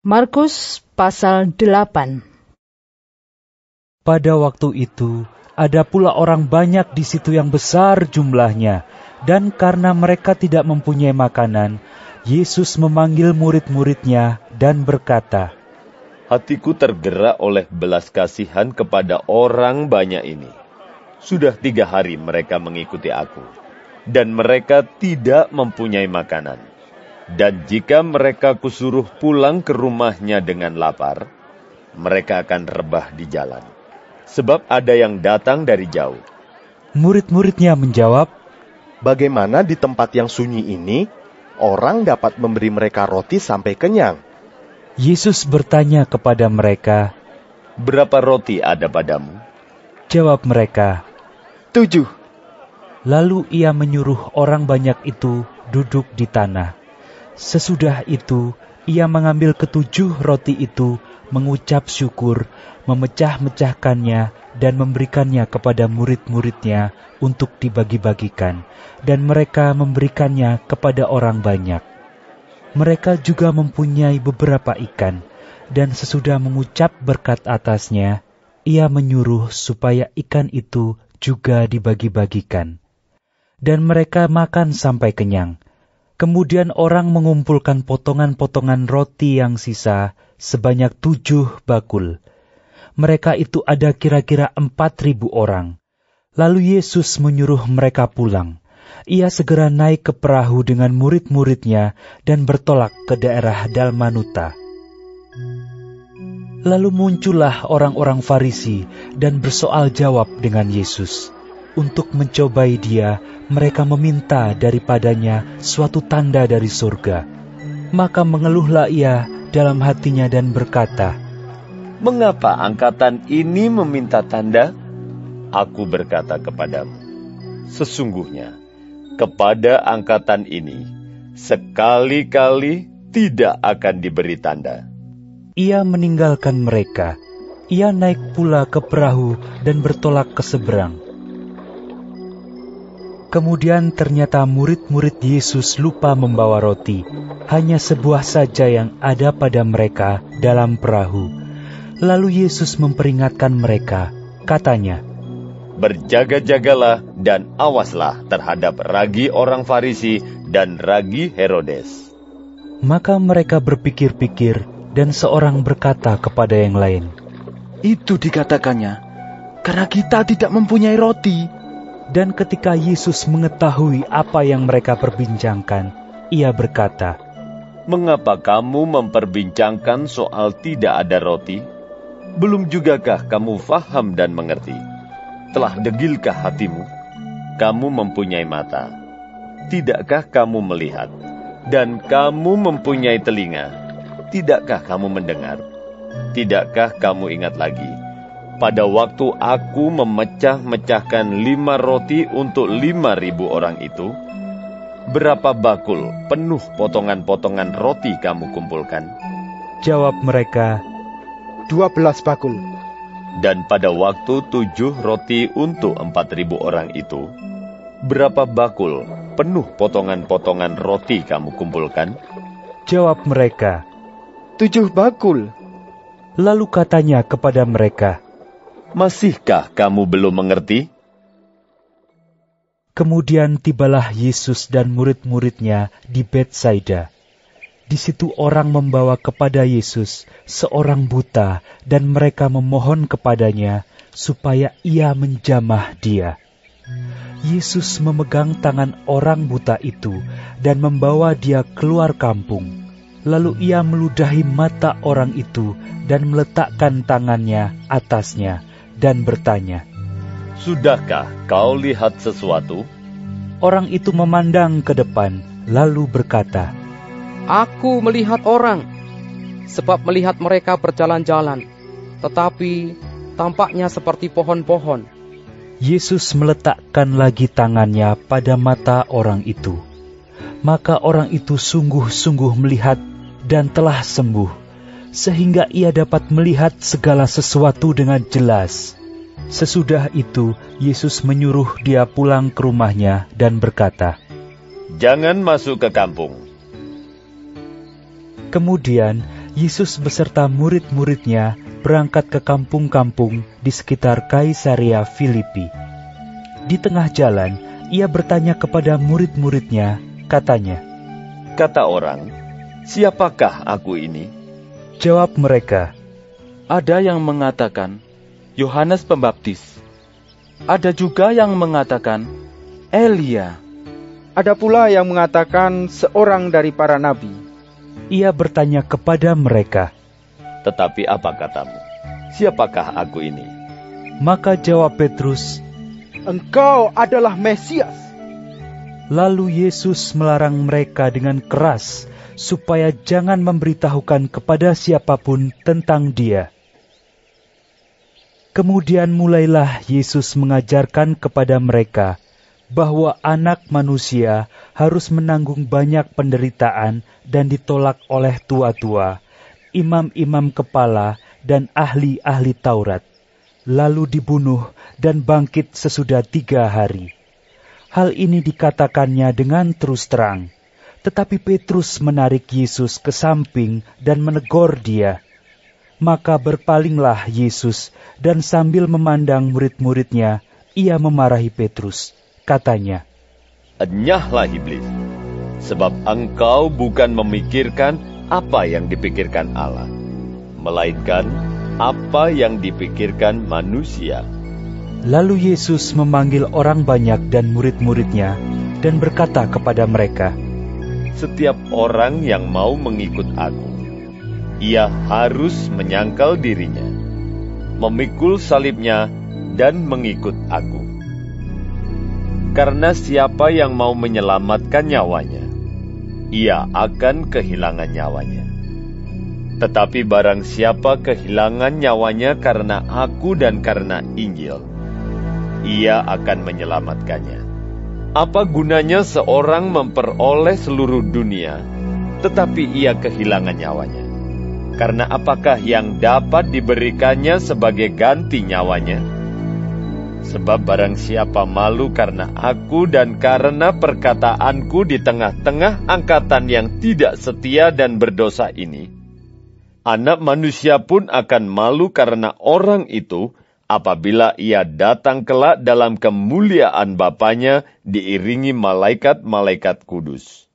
Markus pasal 8. Pada waktu itu, ada pula orang banyak di situ yang besar jumlahnya, dan karena mereka tidak mempunyai makanan, Yesus memanggil murid-muridnya dan berkata, "Hatiku tergerak oleh belas kasihan kepada orang banyak ini. Sudah 3 hari mereka mengikuti aku, dan mereka tidak mempunyai makanan. Dan jika mereka kusuruh pulang ke rumahnya dengan lapar, mereka akan rebah di jalan, sebab ada yang datang dari jauh." Murid-muridnya menjawab, "Bagaimana di tempat yang sunyi ini, orang dapat memberi mereka roti sampai kenyang?" Yesus bertanya kepada mereka, "Berapa roti ada padamu?" Jawab mereka, 7. Lalu ia menyuruh orang banyak itu duduk di tanah. Sesudah itu, ia mengambil 7 roti itu, mengucap syukur, memecah-mecahkannya, dan memberikannya kepada murid-muridnya untuk dibagi-bagikan, dan mereka memberikannya kepada orang banyak. Mereka juga mempunyai beberapa ikan, dan sesudah mengucap berkat atasnya, ia menyuruh supaya ikan itu juga dibagi-bagikan. Dan mereka makan sampai kenyang. Kemudian orang mengumpulkan potongan-potongan roti yang sisa sebanyak 7 bakul. Mereka itu ada kira-kira 4.000 orang. Lalu Yesus menyuruh mereka pulang. Ia segera naik ke perahu dengan murid-muridnya dan bertolak ke daerah Dalmanuta. Lalu muncullah orang-orang Farisi dan bersoal jawab dengan Yesus. Untuk mencobai dia, mereka meminta daripadanya suatu tanda dari surga. Maka mengeluhlah ia dalam hatinya dan berkata, "Mengapa angkatan ini meminta tanda? Aku berkata kepadamu, sesungguhnya kepada angkatan ini sekali-kali tidak akan diberi tanda." Ia meninggalkan mereka. Ia naik pula ke perahu dan bertolak ke seberang. Kemudian ternyata murid-murid Yesus lupa membawa roti. Hanya sebuah saja yang ada pada mereka dalam perahu. Lalu Yesus memperingatkan mereka. Katanya, "Berjaga-jagalah dan awaslah terhadap ragi orang Farisi dan ragi Herodes." Maka mereka berpikir-pikir dan seorang berkata kepada yang lain, "Itu dikatakannya, karena kita tidak mempunyai roti." Dan ketika Yesus mengetahui apa yang mereka perbincangkan, ia berkata, "Mengapa kamu memperbincangkan soal tidak ada roti? Belum jugakah kamu faham dan mengerti? Telah degilkah hatimu? Kamu mempunyai mata. Tidakkah kamu melihat? Dan kamu mempunyai telinga. Tidakkah kamu mendengar? Tidakkah kamu ingat lagi? Pada waktu aku memecah-mecahkan 5 roti untuk 5.000 orang itu, berapa bakul penuh potongan-potongan roti kamu kumpulkan?" Jawab mereka, 12 bakul. "Dan pada waktu 7 roti untuk 4.000 orang itu, berapa bakul penuh potongan-potongan roti kamu kumpulkan?" Jawab mereka, 7 bakul. Lalu katanya kepada mereka, "Masihkah kamu belum mengerti?" Kemudian tibalah Yesus dan murid-muridnya di Betsaida. Di situ orang membawa kepada Yesus seorang buta dan mereka memohon kepadanya supaya ia menjamah dia. Yesus memegang tangan orang buta itu dan membawa dia keluar kampung. Lalu ia meludahi mata orang itu dan meletakkan tangannya atasnya dan bertanya, "Sudahkah kau lihat sesuatu?" Orang itu memandang ke depan, lalu berkata, "Aku melihat orang, sebab melihat mereka berjalan-jalan, tetapi tampaknya seperti pohon-pohon." Yesus meletakkan lagi tangannya pada mata orang itu. Maka orang itu sungguh-sungguh melihat dan telah sembuh, sehingga ia dapat melihat segala sesuatu dengan jelas. Sesudah itu, Yesus menyuruh dia pulang ke rumahnya dan berkata, "Jangan masuk ke kampung." Kemudian Yesus beserta murid-muridnya berangkat ke kampung-kampung di sekitar Kaisarea Filipi. Di tengah jalan, ia bertanya kepada murid-muridnya, katanya, Kata orang, siapakah aku ini? jawab mereka, Ada yang mengatakan Yohanes Pembaptis. Ada juga yang mengatakan Elia. Ada pula yang mengatakan seorang dari para nabi. ia bertanya kepada mereka. Tetapi apa katamu? Siapakah aku ini? Maka jawab Petrus, Engkau adalah Mesias. lalu Yesus melarang mereka dengan keras supaya jangan memberitahukan kepada siapapun tentang Dia. Kemudian mulailah Yesus mengajarkan kepada mereka bahwa Anak Manusia harus menanggung banyak penderitaan dan ditolak oleh tua-tua, imam-imam kepala, dan ahli-ahli Taurat, lalu dibunuh dan bangkit sesudah 3 hari. Hal ini dikatakannya dengan terus terang, tetapi Petrus menarik Yesus ke samping dan menegur dia. Maka berpalinglah Yesus, dan sambil memandang murid-muridnya, ia memarahi Petrus. Katanya, Enyahlah iblis, sebab engkau bukan memikirkan apa yang dipikirkan Allah, melainkan apa yang dipikirkan manusia. Lalu Yesus memanggil orang banyak dan murid-muridnya, dan berkata kepada mereka, Setiap orang yang mau mengikut aku, ia harus menyangkal dirinya, memikul salibnya, dan mengikut aku. Karena siapa yang mau menyelamatkan nyawanya, ia akan kehilangan nyawanya. Tetapi barang siapa kehilangan nyawanya karena aku dan karena Injil, ia akan menyelamatkannya. Apa gunanya seorang memperoleh seluruh dunia, tetapi ia kehilangan nyawanya? Karena apakah yang dapat diberikannya sebagai ganti nyawanya? Sebab barang siapa malu karena aku dan karena perkataanku di tengah-tengah angkatan yang tidak setia dan berdosa ini, Anak Manusia pun akan malu karena orang itu apabila ia datang kelak dalam kemuliaan Bapanya diiringi malaikat-malaikat kudus.